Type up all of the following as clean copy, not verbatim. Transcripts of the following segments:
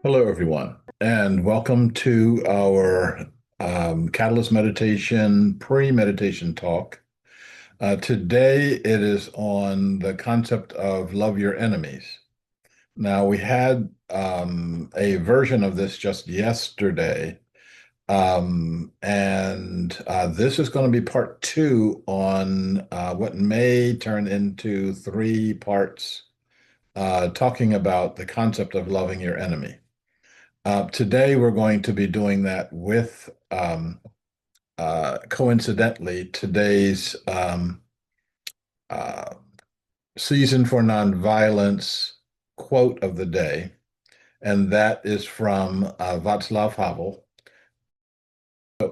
Hello, everyone, and welcome to our Catalyst Meditation pre-meditation talk. Today, it is on the concept of love your enemies. Now, we had a version of this just yesterday, and this is going to be part two on what may turn into three parts, talking about the concept of loving your enemy. Today, we're going to be doing that with, coincidentally, today's uh, Season for Nonviolence quote of the day, and that is from Václav Havel.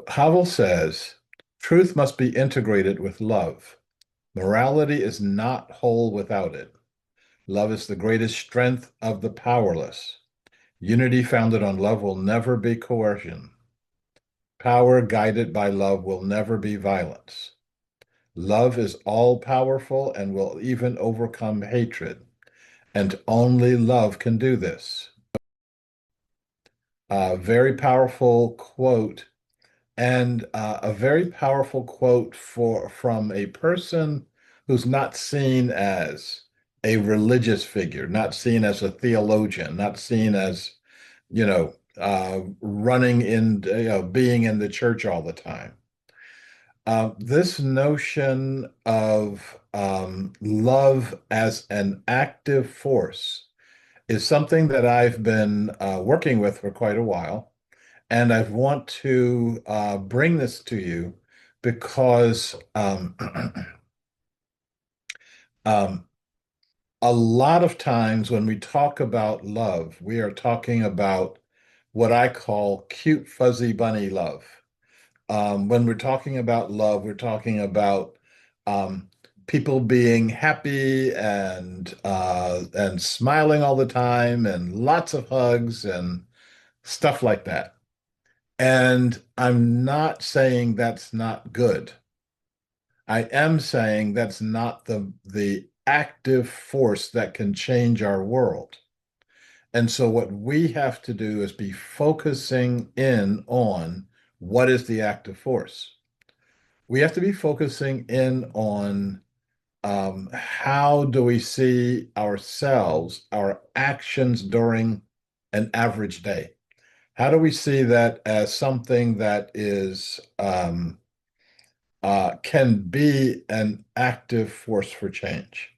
Havel says, "Truth must be integrated with love. Morality is not whole without it. Love is the greatest strength of the powerless. Unity founded on love will never be coercion. Power guided by love will never be violence. Love is all powerful and will even overcome hatred, and only love can do this." A very powerful quote, and a very powerful quote from a person who's not seen as a religious figure, not seen as a theologian, not seen as, running in, being in the church all the time. This notion of love as an active force is something that I've been working with for quite a while. And I want to bring this to you because um, a lot of times when we talk about love, we are talking about what I call cute, fuzzy bunny love. When we're talking about love, we're talking about um, people being happy and smiling all the time and lots of hugs and stuff like that. And I'm not saying that's not good. I am saying that's not the active force that can change our world. And so what we have to do is be focusing in on what is the active force. We have to be focusing in on how do we see ourselves, our actions during an average day? How do we see that as something that is can be an active force for change?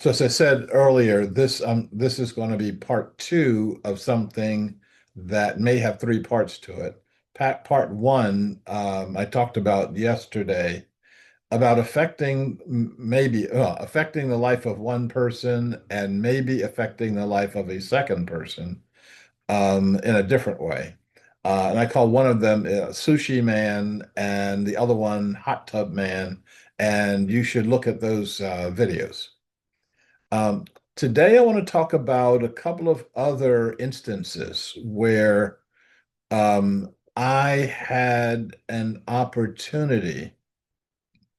So as I said earlier, this is going to be part two of something that may have three parts to it. Part one, I talked about yesterday about affecting the life of one person and maybe affecting the life of a second person in a different way. And I call one of them Sushi Man and the other one Hot Tub Man. And you should look at those videos. Um, Today, I want to talk about a couple of other instances where I had an opportunity,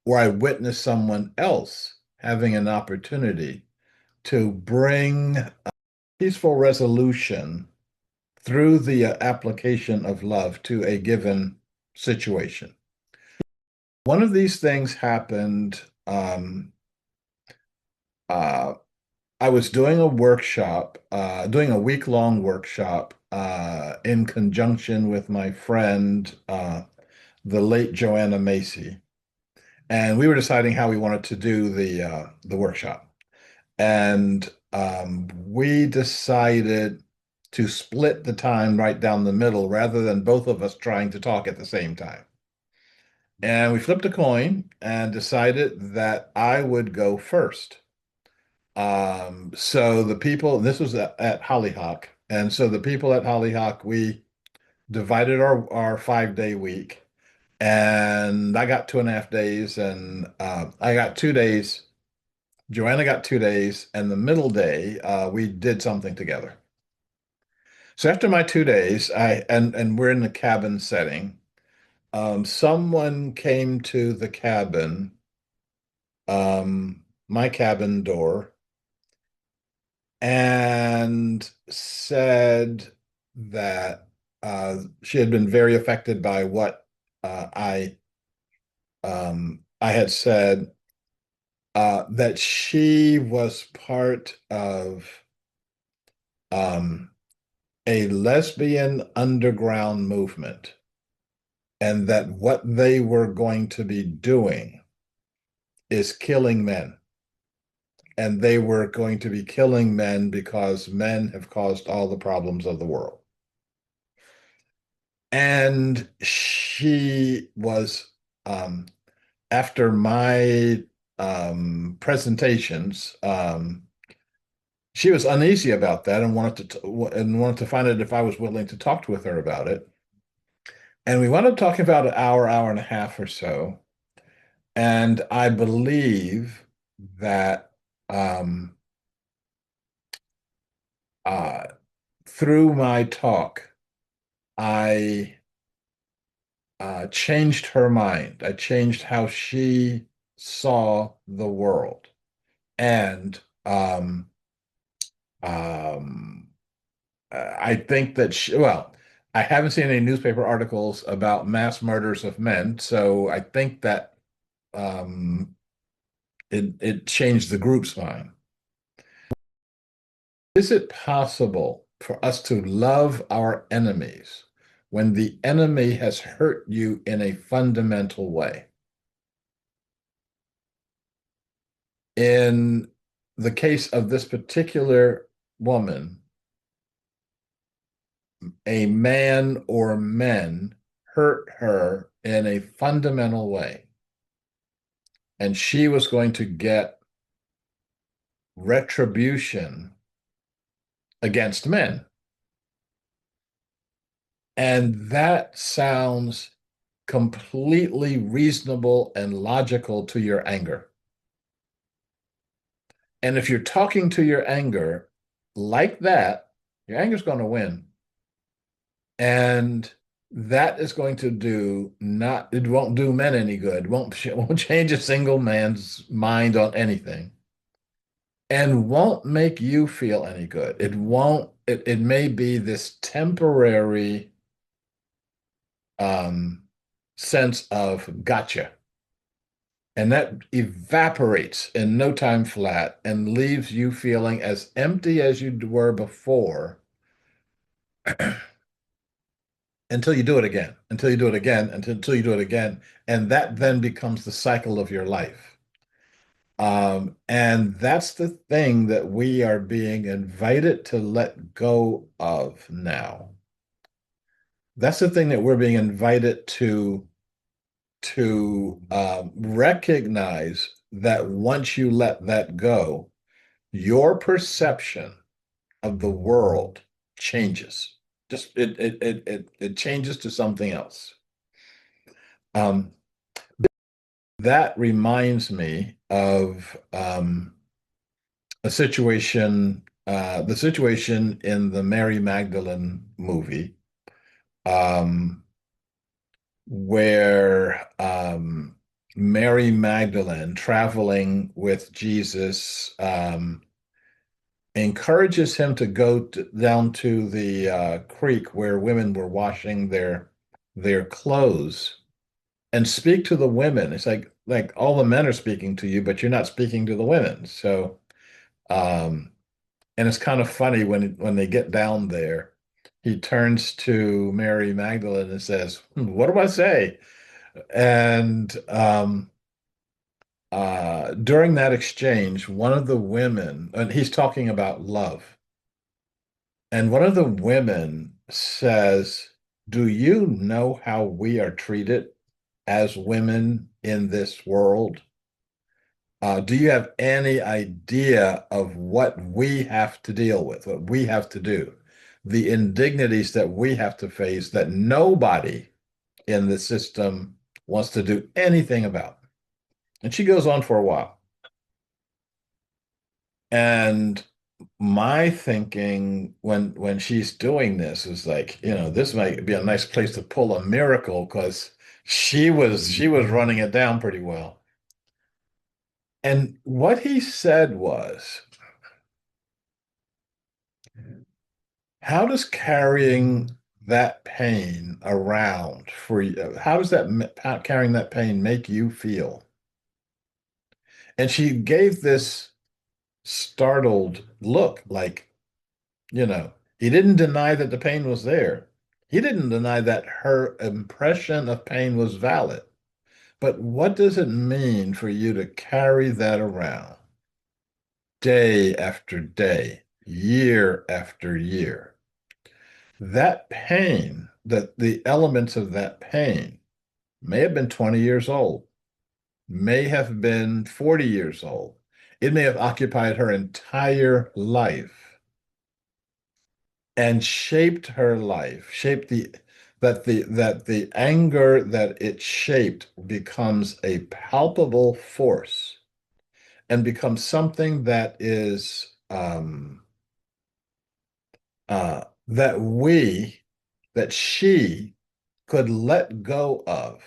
or I witnessed someone else having an opportunity to bring peaceful resolution through the application of love to a given situation. One of these things happened. Uh, I was doing a workshop, doing a week-long workshop in conjunction with my friend, the late Joanna Macy, and we were deciding how we wanted to do the workshop. And we decided to split the time right down the middle rather than both of us trying to talk at the same time. And we flipped a coin and decided that I would go first. So the people, this was at Hollyhock, and so the people at Hollyhock, we divided our 5 day week, and I got 2.5 days, and I got 2 days. Joanna got 2 days, and the middle day, we did something together. So after my 2 days, and we're in the cabin setting. Someone came to the cabin, my cabin door, and said, that she had been very affected by what I had said, that she was part of um, a lesbian underground movement, and that what they were going to be doing is killing men. And they were going to be killing men because men have caused all the problems of the world. And she was, after my presentations, she was uneasy about that and wanted to find out if I was willing to talk with her about it. And we wound up talking about an hour, hour and a half or so. And I believe that um, uh, through my talk, I changed her mind. I changed how she saw the world. And um, I think that well, I haven't seen any newspaper articles about mass murders of men, so I think that it changed the group's mind. Is it possible for us to love our enemies when the enemy has hurt you in a fundamental way? In the case of this particular woman, a man or men hurt her in a fundamental way, and she was going to get retribution against men. And that sounds completely reasonable and logical to your anger. And if you're talking to your anger like that, your anger's going to win. And that is going to do not, it won't do men any good. It won't change a single man's mind on anything and won't make you feel any good. It may be this temporary um, sense of gotcha. And that evaporates in no time flat and leaves you feeling as empty as you were before until you do it again, until you do it again, until you do it again. And that then becomes the cycle of your life. And that's the thing that we are being invited to let go of now. That's the thing that we're being invited to recognize that once you let that go, your perception of the world changes. Just it changes to something else. Um, that reminds me of a situation, the situation in the Mary Magdalene movie, um, where Mary Magdalene, traveling with Jesus, encourages him to go down to the creek where women were washing their clothes and speak to the women. It's like all the men are speaking to you, but you're not speaking to the women. So, um, and it's kind of funny when they get down there, he turns to Mary Magdalene and says, "What do I say?" And during that exchange, one of the women, and he's talking about love, and one of the women says, "Do you know how we are treated as women in this world? Do you have any idea of what we have to deal with, what we have to do, the indignities that we have to face that nobody in the system wants to do anything about?" And she goes on for a while. And my thinking when she's doing this is like, this might be a nice place to pull a miracle because she was running it down pretty well. And what he said was, How does carrying that pain around for you, how does carrying that pain make you feel? And she gave this startled look, like, he didn't deny that the pain was there. He didn't deny that her impression of pain was valid. But what does it mean for you to carry that around day after day, year after year? That pain, that the elements of that pain may have been 20 years old, may have been 40 years old. It may have occupied her entire life and shaped her life, shaped the anger that it shaped becomes a palpable force and becomes something that is that that she could let go of.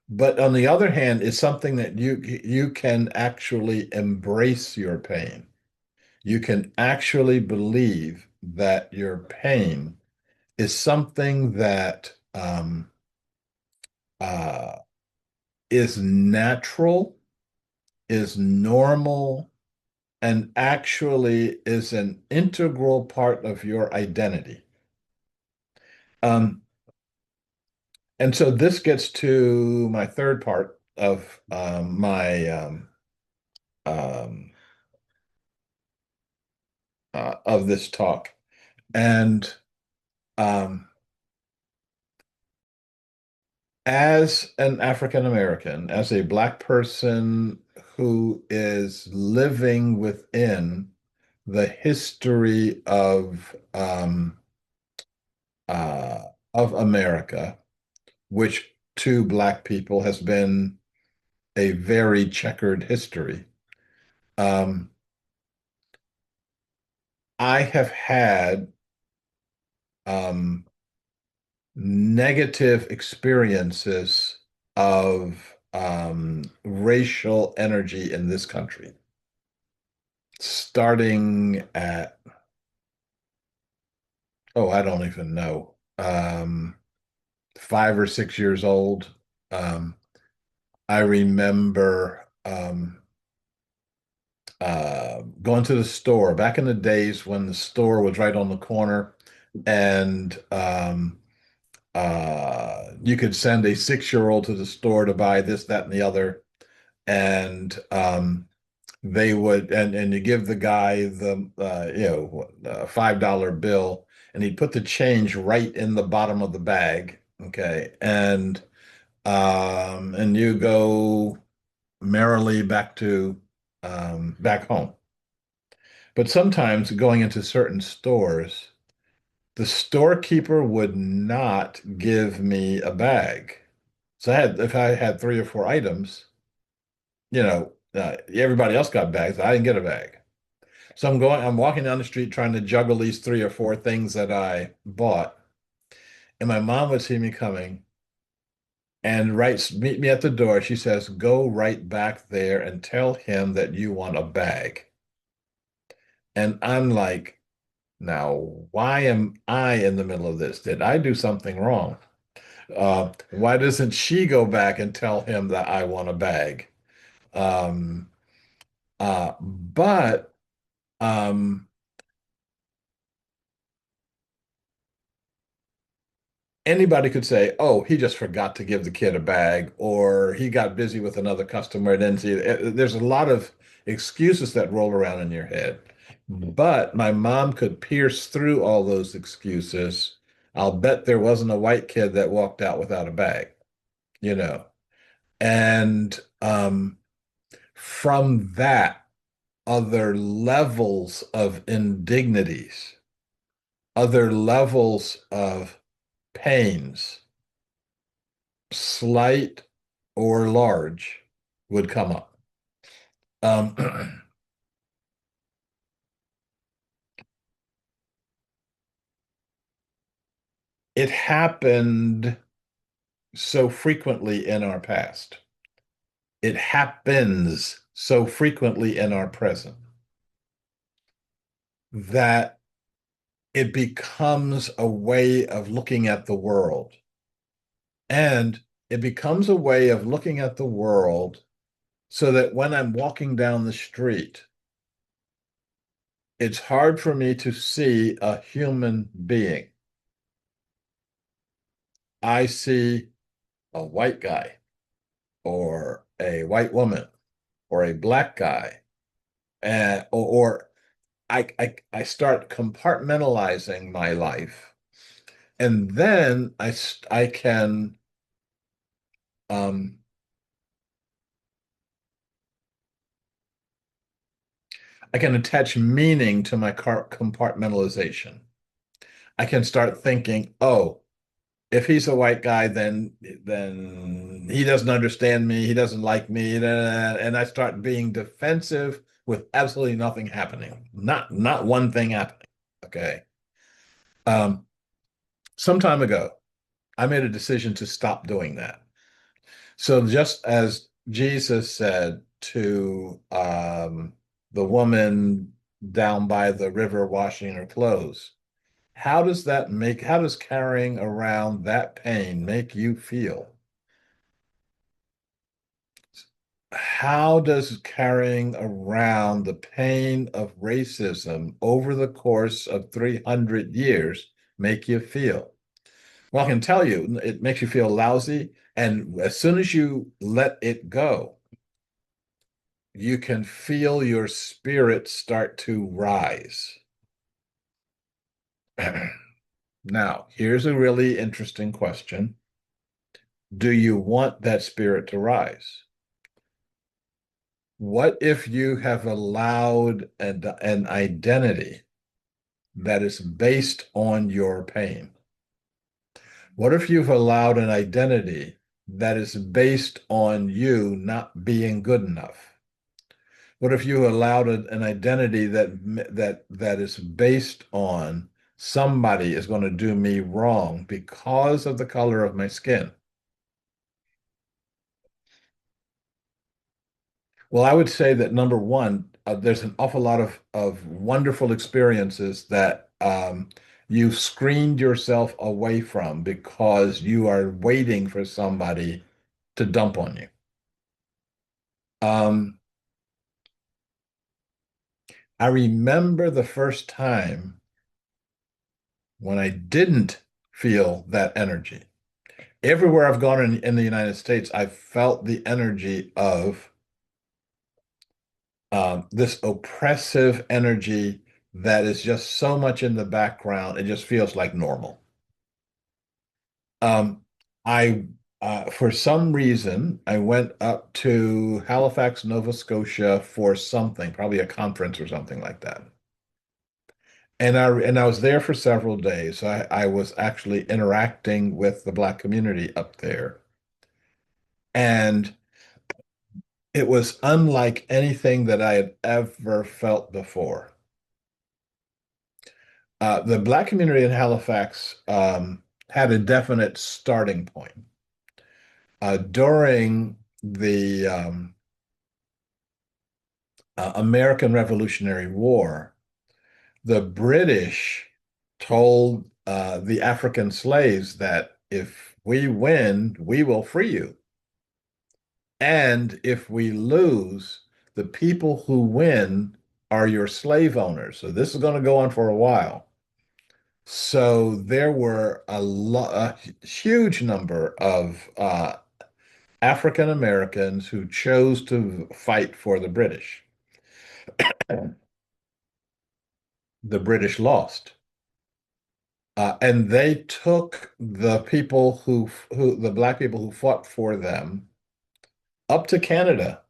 But on the other hand, it's something that you can actually embrace your pain. You can actually believe that your pain is something that uh, is natural, is normal, and actually is an integral part of your identity. Um, and so this gets to my third part of my um, of this talk. And um, as an African American, as a Black person who is living within the history of America, which to Black people has been a very checkered history. Um, I have had um, negative experiences of racial energy in this country, starting at, oh, I don't even know, 5 or 6 years old. Um, I remember going to the store back in the days when the store was right on the corner, and you could send a 6-year-old to the store to buy this, that, and the other, and they would, and you give the guy the $5 bill, and he'd put the change right in the bottom of the bag, okay, and you go merrily back home. But sometimes going into certain stores, the storekeeper would not give me a bag. So if I had 3 or 4 items, everybody else got bags. I didn't get a bag. So I'm walking down the street trying to juggle these 3 or 4 things that I bought. And my mom would see me coming and meet me at the door. She says, go right back there and tell him that you want a bag. And I'm like, now, why am I in the middle of this? Did I do something wrong? Why doesn't she go back and tell him that I want a bag? Um, but um, anybody could say, "Oh, he just forgot to give the kid a bag," or he got busy with another customer and didn't see it. There's a lot of excuses that roll around in your head. But my mom could pierce through all those excuses. I'll bet there wasn't a white kid that walked out without a bag, you know. And from that, other levels of indignities, other levels of pains, slight or large, would come up. Um, it happened so frequently in our past. It happens so frequently in our present that it becomes a way of looking at the world. And it becomes a way of looking at the world so that when I'm walking down the street, it's hard for me to see a human being. I see a white guy or a white woman or a black guy, or I start compartmentalizing my life, and then um, I can attach meaning to my compartmentalization. I can start thinking, oh, if he's a white guy, then he doesn't understand me, he doesn't like me, and I start being defensive with absolutely nothing happening, not one thing happening. Okay. Um, some time ago, I made a decision to stop doing that. So just as Jesus said to the woman down by the river washing her clothes, how does carrying around that pain make you feel? How does carrying around the pain of racism over the course of 300 years make you feel? Well, I can tell you, it makes you feel lousy. And as soon as you let it go, you can feel your spirit start to rise. Now, here's a really interesting question. Do you want that spirit to rise? What if you have allowed an identity that is based on your pain? What if you've allowed an identity that is based on you not being good enough? What if you allowed an identity that is based on somebody is going to do me wrong because of the color of my skin? Well, I would say that number one, there's an awful lot of wonderful experiences that you've screened yourself away from because you are waiting for somebody to dump on you. Um, I remember the first time when I didn't feel that energy. Everywhere I've gone in the United States, I've felt the energy of this oppressive energy that is just so much in the background. It just feels like normal. Um, I, for some reason, I went up to Halifax, Nova Scotia for something, probably a conference or something like that. And I was there for several days. I was actually interacting with the Black community up there. And it was unlike anything that I had ever felt before. The Black community in Halifax had a definite starting point. During the American Revolutionary War, the British told the African slaves that if we win, we will free you. And if we lose, the people who win are your slave owners. So this is going to go on for a while. So there were a huge number of African Americans who chose to fight for the British. The British lost. And they took the people the black people who fought for them up to Canada,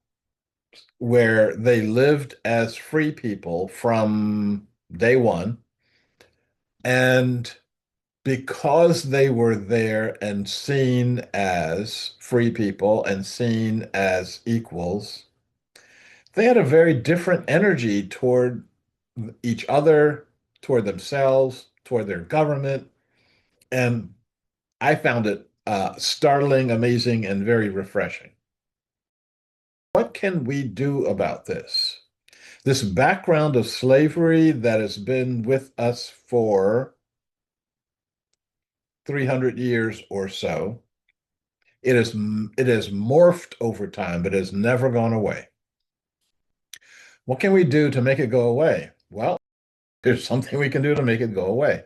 where they lived as free people from day one. And because they were there and seen as free people and seen as equals, they had a very different energy toward each other, toward themselves, toward their government. And I found it startling, amazing, and very refreshing. What can we do about this? This background of slavery that has been with us for 300 years or so, it has morphed over time, but has never gone away. What can we do to make it go away? Well, there's something we can do to make it go away.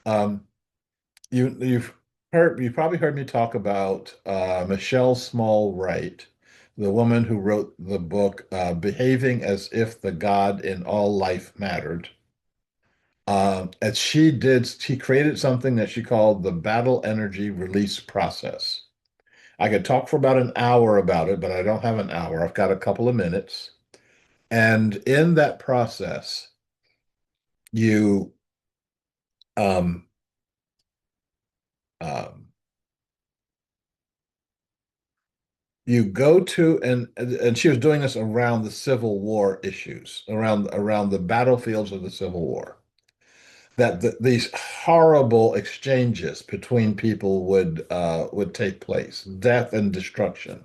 Um, you probably heard me talk about Michelle Small Wright, the woman who wrote the book Behaving as If the God in All Life Mattered. And she created something that she called the battle energy release process. I could talk for about an hour about it, but I don't have an hour. I've got a couple of minutes. And in that process, you um, um, you go to and she was doing this around the Civil War issues, around the battlefields of the Civil War. That these horrible exchanges between people would take place, death and destruction.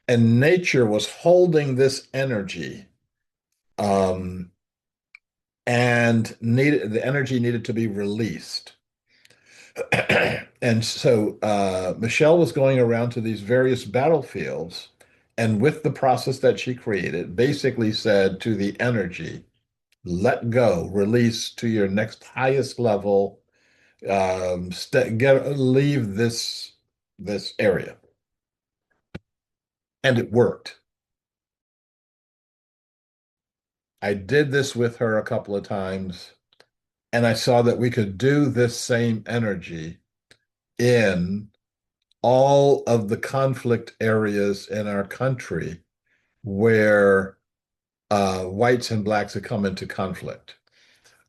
And nature was holding this energy, um, and the energy needed to be released. And so Michelle was going around to these various battlefields, and with the process that she created, basically said to the energy, let go, release to your next highest level, leave this area. And it worked. I did this with her a couple of times, and I saw that we could do this same energy in all of the conflict areas in our country where whites and blacks had come into conflict.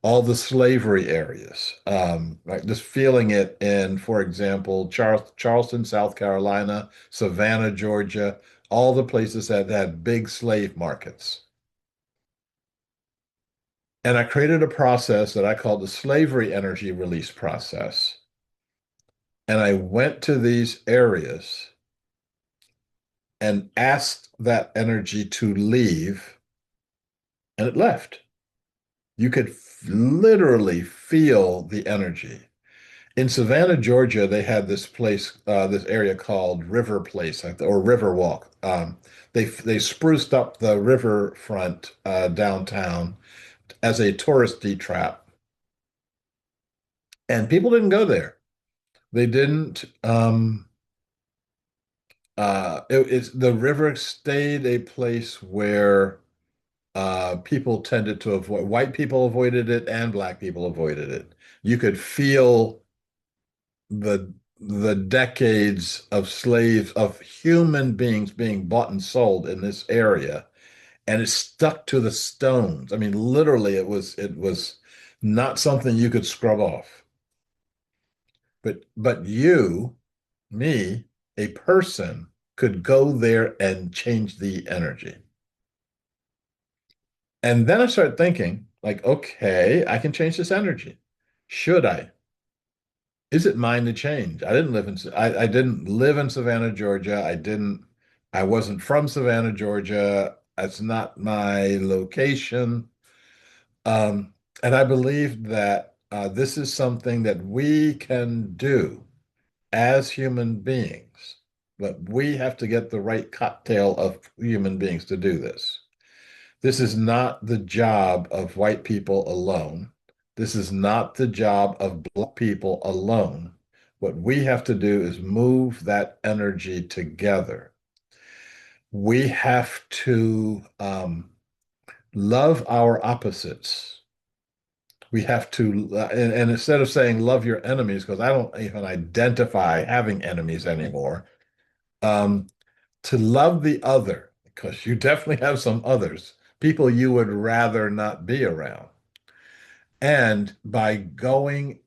All the slavery areas, like just feeling it in, for example, Charleston, South Carolina, Savannah, Georgia, all the places that had big slave markets. And I created a process that I called the slavery energy release process. And I went to these areas and asked that energy to leave, and it left. You could literally feel the energy. In Savannah, Georgia, they had this place, this area called River Place, or River Walk. They spruced up the riverfront downtown as a touristy trap, and people didn't go there. They didn't. It's the river stayed a place where people tended to avoid. White people avoided it, and black people avoided it. You could feel the decades of slaves of human beings being bought and sold in this area, and it stuck to the stones. I mean, literally, it was not something you could scrub off. But you, me, a person, could go there and change the energy. And then I started thinking, like, okay, I can change this energy. Should I? Is it mine to change? I didn't live in Savannah, Georgia. I wasn't from Savannah, Georgia. That's not my location. Um, and I believe that this is something that we can do as human beings, but we have to get the right cocktail of human beings to do this. This is not the job of white people alone. This is not the job of black people alone. What we have to do is move that energy together. We have to love our opposites. We have to, and instead of saying love your enemies, because I don't even identify having enemies anymore, um, to love the other, because you definitely have some others, people you would rather not be around. And by going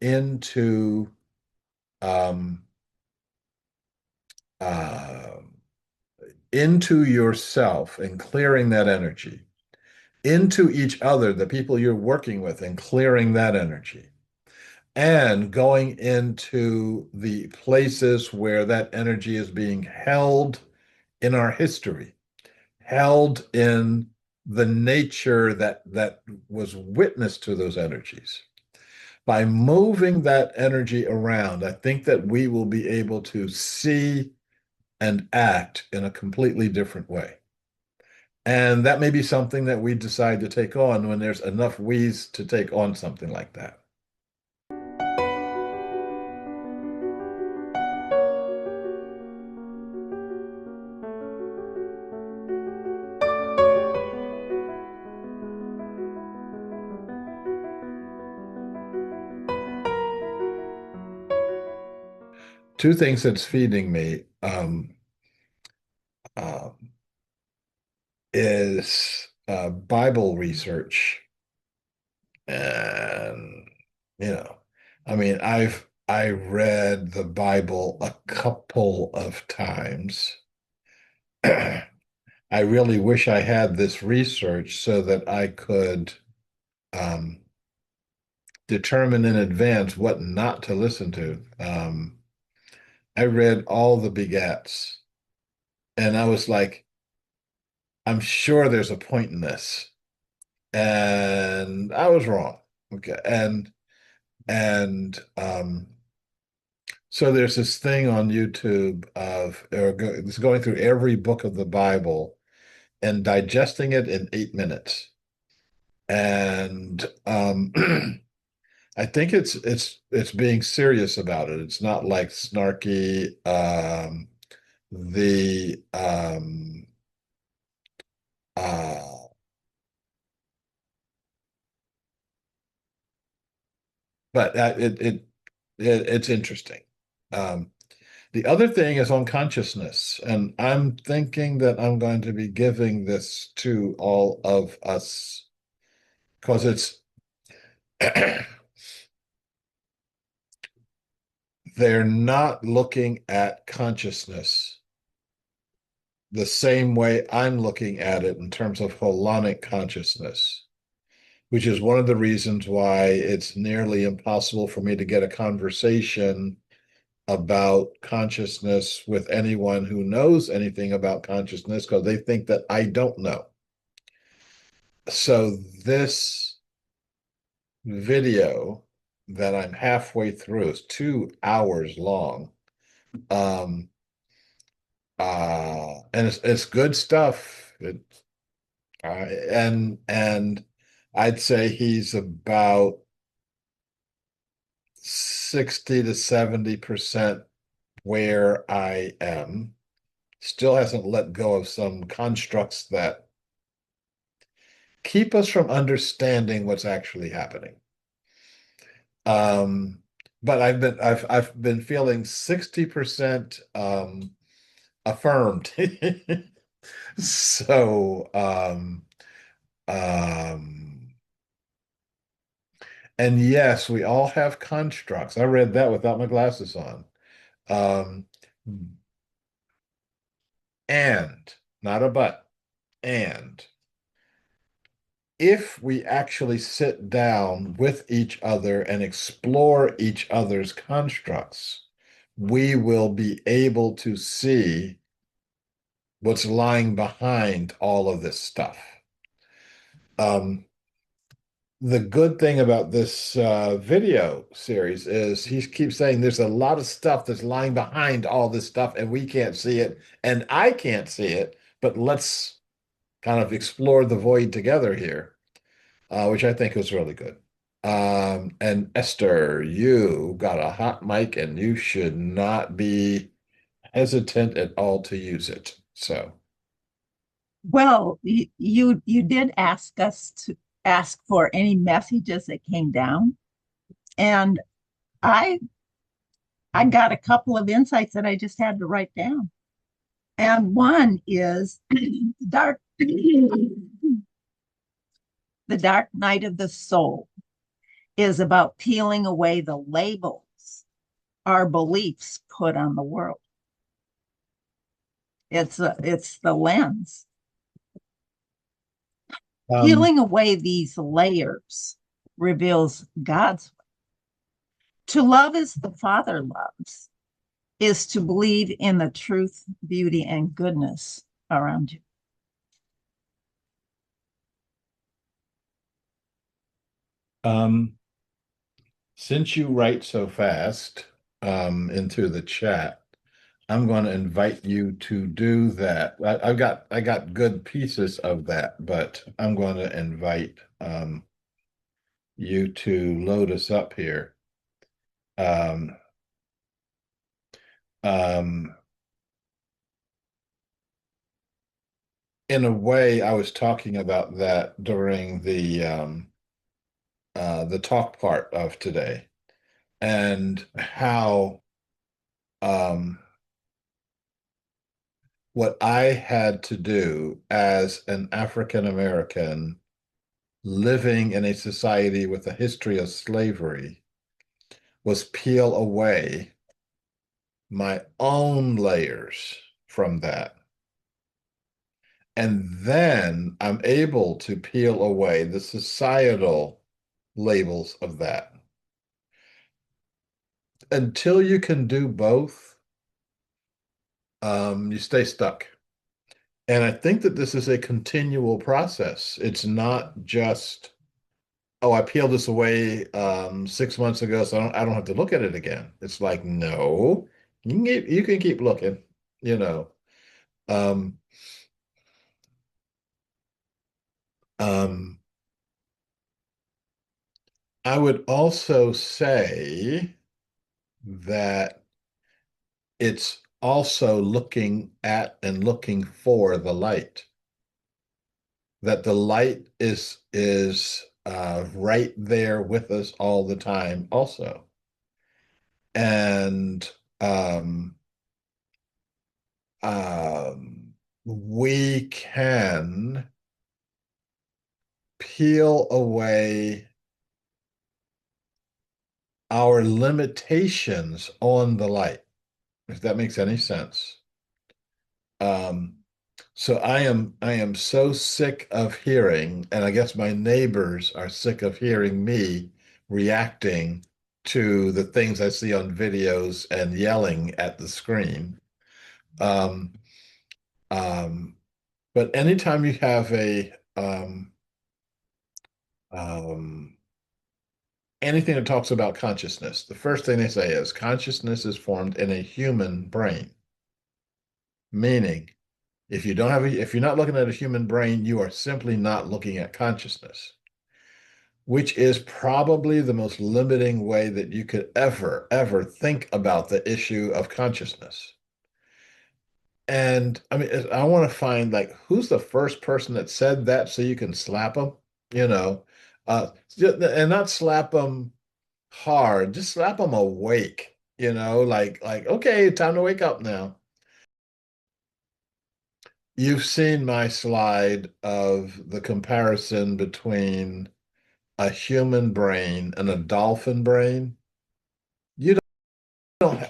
um, uh, into yourself and clearing that energy, into each other, the people you're working with, and clearing that energy, and going into the places where that energy is being held in our history, held in the nature that was witness to those energies. By moving that energy around, I think that we will be able to see and act in a completely different way. And that may be something that we decide to take on when there's enough we's to take on something like that. Two things that's feeding me um, is Bible research. And, you know, I mean, I read the Bible a couple of times. I really wish I had this research so that I could um, determine in advance what not to listen to. I read all the begats, and I was like, I'm sure there's a point in this, and I was wrong. Okay, and so there's this thing on YouTube of it's going through every book of the Bible and digesting it in 8 minutes. And I think it's being serious about it. It's not like snarky. The uh, but it's interesting. Um, the other thing is on consciousness, and I'm thinking that I'm going to be giving this to all of us because it's they're not looking at consciousness the same way I'm looking at it in terms of holonic consciousness, which is one of the reasons why it's nearly impossible for me to get a conversation about consciousness with anyone who knows anything about consciousness because they think that I don't know. So this video that I'm halfway through is 2 hours long. Um, and it's good stuff. And I'd say he's about 60 to 70% where I am. Still hasn't let go of some constructs that keep us from understanding what's actually happening. Um, but I've been feeling 60% affirmed. So um and yes, we all have constructs. I read that without my glasses on. Um, and not a but, and if we actually sit down with each other and explore each other's constructs, we will be able to see what's lying behind all of this stuff. Um, the good thing about this video series is he keeps saying there's a lot of stuff that's lying behind all this stuff, and we can't see it, and I can't see it, but let's kind of explore the void together here, which I think was really good. And Esther, you got a hot mic, and you should not be hesitant at all to use it. So, Well, you did ask us to ask for any messages that came down, and I I got a couple of insights that I just had to write down. And one is dark the dark night of the soul is about peeling away the labels our beliefs put on the world. It's the lens. um, Peeling away these layers reveals God's way. To love as the Father loves is to believe in the truth, beauty, and goodness around you. Um, since you write so fast, into the chat, I'm going to invite you to do that. I got good pieces of that, but I'm going to invite you to load us up here. Um, um, in a way, I was talking about that during the talk part of today, and how um, what I had to do as an African American living in a society with a history of slavery was peel away my own layers from that. And then I'm able to peel away the societal labels of that. Until you can do both, you stay stuck. And I think that this is a continual process. It's not just, oh, I peeled this away 6 months ago, so I don't have to look at it again. It's like, no, you can keep looking, you know. Um, um, I would also say that it's also looking at and looking for the light. That the light is right there with us all the time, also. And um, we can peel away our limitations on the light, if that makes any sense. Um, so I am so sick of hearing, and I guess my neighbors are sick of hearing me reacting to the things I see on videos and yelling at the screen. Um, um, but anytime you have um, anything that talks about consciousness, the first thing they say is consciousness is formed in a human brain, meaning if you're not looking at a human brain, you are simply not looking at consciousness, which is probably the most limiting way that you could ever think about the issue of consciousness. And I mean, I want to find like who's the first person that said that so you can slap them, you know, and not slap them hard, just slap them awake, like okay, time to wake up now. You've seen my slide of the comparison between a human brain and a dolphin brain. You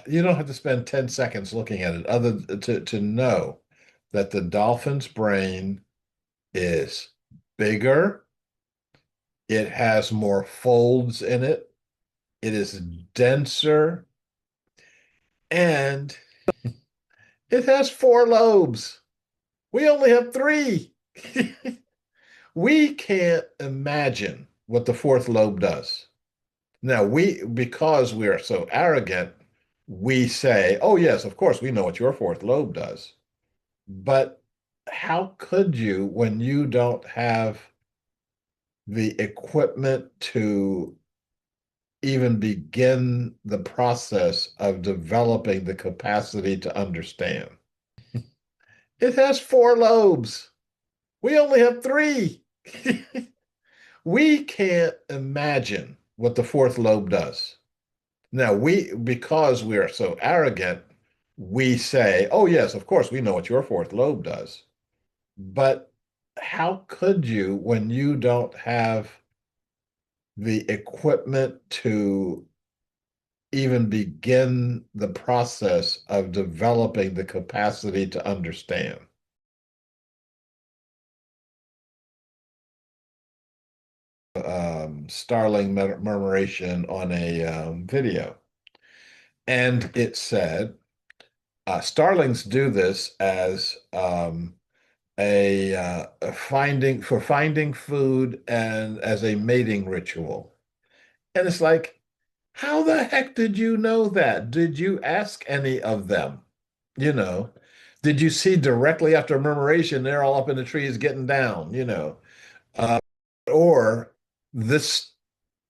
you don't have to spend 10 seconds looking at it other to know that the dolphin's brain is bigger, it has more folds in it, it is denser, and it has four lobes. We only have three. We can't imagine what the fourth lobe does. Now, because we are so arrogant, we say, oh, yes, of course, we know what your fourth lobe does. But how could you when you don't have the equipment to even begin the process of developing the capacity to understand? It has four lobes. We only have three. We can't imagine what the fourth lobe does. Now, because we are so arrogant, we say, oh, yes, of course, we know what your fourth lobe does. But how could you when you don't have the equipment to even begin the process of developing the capacity to understand? Starling murmuration on a video. And it said, starlings do this as a finding food and as a mating ritual. And it's like, how the heck did you know that? Did you ask any of them? You know, did you see directly after murmuration, they're all up in the trees getting down, Uh, or this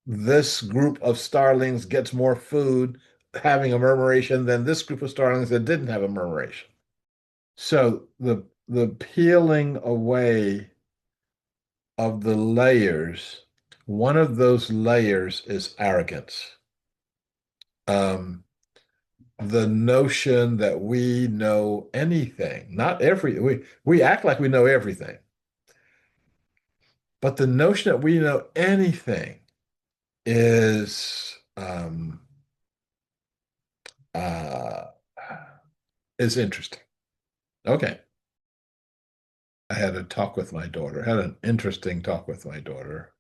this group of starlings gets more food having a murmuration than this group of starlings that didn't have a murmuration. So the peeling away of the layers, one of those layers is arrogance. Um, the notion that we know anything, not every we act like we know everything, but the notion that we know anything is uh, is interesting. Okay. I had a talk with my daughter, had an interesting talk with my daughter.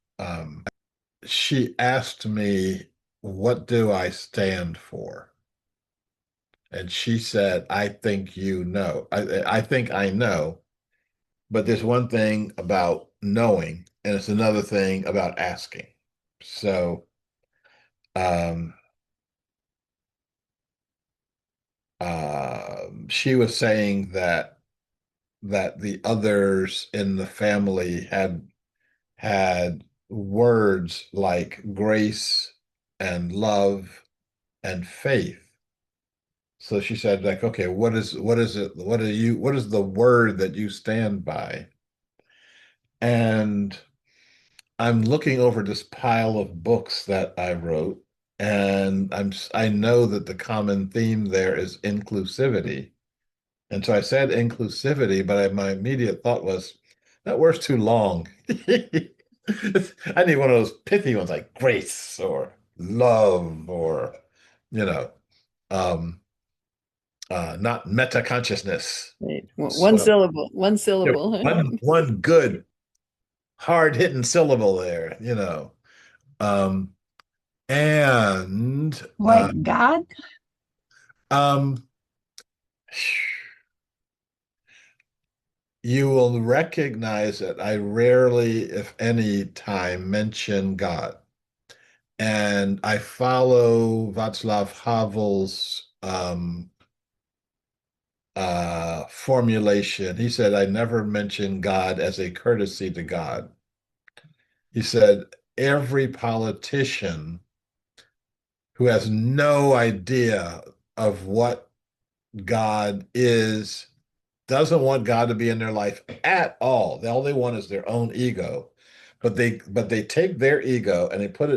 She asked me, what do I stand for? And she said, I think you know. I think I know, but there's one thing about knowing, and it's another thing about asking. So um, she was saying that the others in the family had words like grace and love and faith. So she said, like, okay, what is it? What is the word that you stand by? And I'm looking over this pile of books that I wrote, and I know that the common theme there is inclusivity. And so I said inclusivity, but my immediate thought was that word's too long. I need one of those pithy ones like grace or love or, you know, um, not meta consciousness. Right. One So syllable, one yeah, syllable. one good hard hitting syllable there, Um, and Like God? um, you will recognize that I rarely, if any time, mention God. And I follow Václav Havel's formulation. He said, I never mention God as a courtesy to God. He said, every politician who has no idea of what God is doesn't want God to be in their life at all. All they want is their own ego. But they take their ego and they put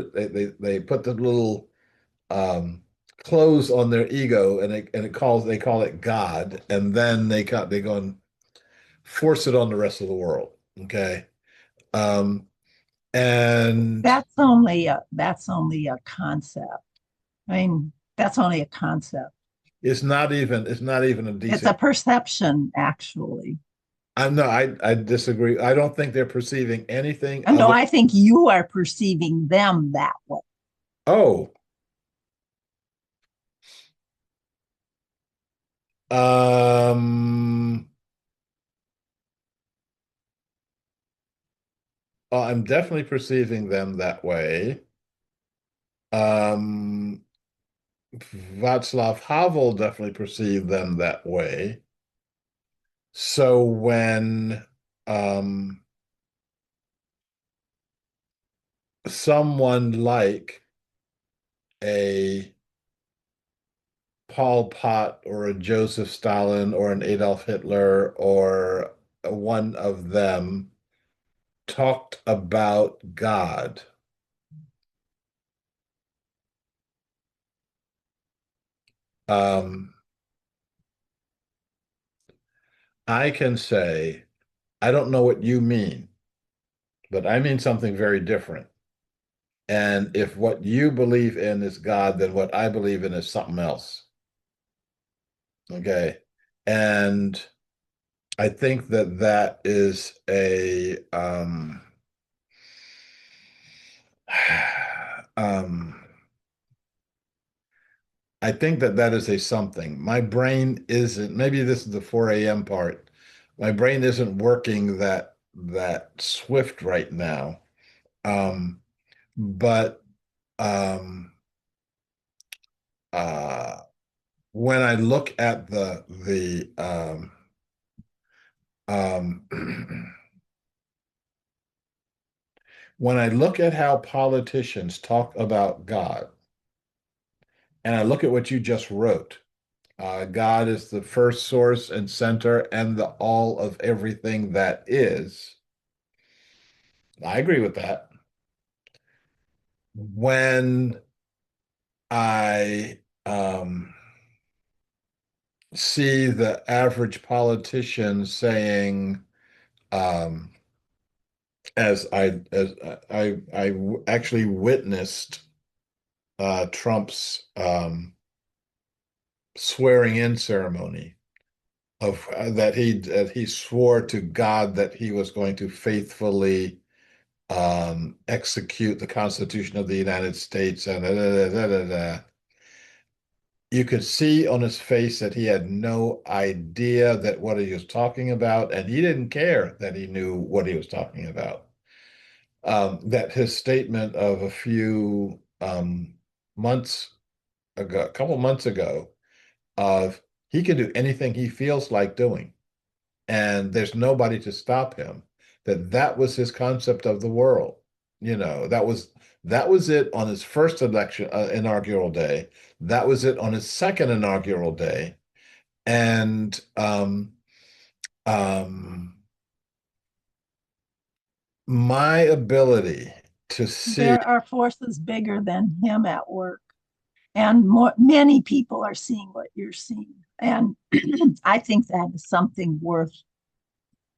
the little um clothes on their ego and they call it God, and then they go and force it on the rest of the world. Okay. Um and That's only a concept. I mean, that's only a concept. it's not even a It's a decent. perception, actually. I disagree. I don't think they're perceiving anything And no, other. I think you are perceiving them that way. Oh, um, I'm definitely perceiving them that way. Um, Václav Havel definitely perceived them that way. So when um, someone like a Pol Pot or a Joseph Stalin or an Adolf Hitler or one of them talked about God, um, I can say, I don't know what you mean, but I mean something very different. And if what you believe in is God, then what I believe in is something else. Okay. And I think that that is um, I think that that is a something. My brain isn't, maybe this is the 4 a.m. part. My brain isn't working that swift right now. Um, but um, uh, when I look at um, when I look at how politicians talk about God, and I look at what you just wrote, God is the first source and center and the all of everything that is. I agree with that. When I see the average politician saying, um, as I actually witnessed Trump's swearing in ceremony of that he swore to God that he was going to faithfully execute the Constitution of the United States and da, da, da, da, da. You could see on his face that he had no idea that what he was talking about, and he didn't care that he knew what he was talking about. That his statement of a few months ago, a couple months ago, of he can do anything he feels like doing, and there's nobody to stop him. That was his concept of the world. That was it on his first election inaugural day. That was it on his second inaugural day. And um, my ability to see, There are forces bigger than him at work, and many people are seeing what you're seeing. And I think that is something worth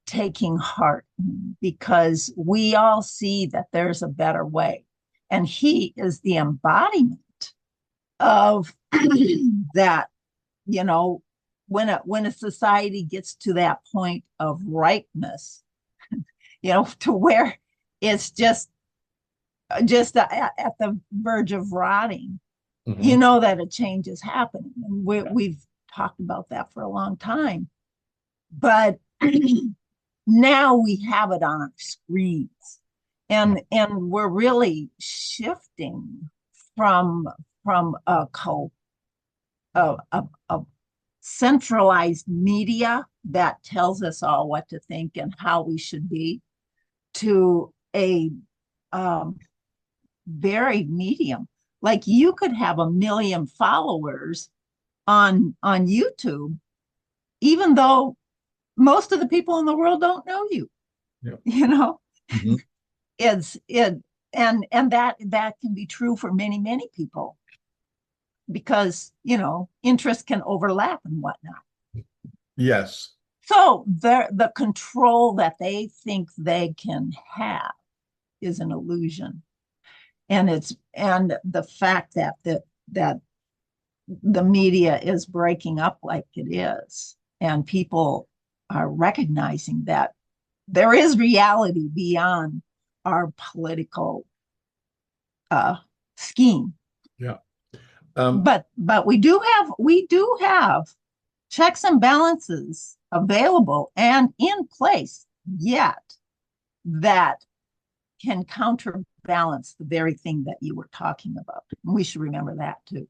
taking heart in, because we all see that there's a better way. And he is the embodiment of that, you know, when a society gets to that point of ripeness, to where it's just at the verge of rotting, Mhm. that a change is happening. And we've talked about that for a long time. But now we have it on our screens. And we're really shifting from a centralized media that tells us all what to think and how we should be, to a um, very medium. Like, you could have 1 million followers on YouTube, even though most of the people in the world don't know you. Yeah. You know, Mhm. it's it and that can be true for many people, because interests can overlap and whatnot. Yes. So the control that they think they can have is an illusion. And the fact that the media is breaking up like it is, and people are recognizing that there is reality beyond our political uh, scheme. Yeah. Um, But we do have checks and balances available and in place yet, that can counterbalance the very thing that you were talking about. We should remember that too.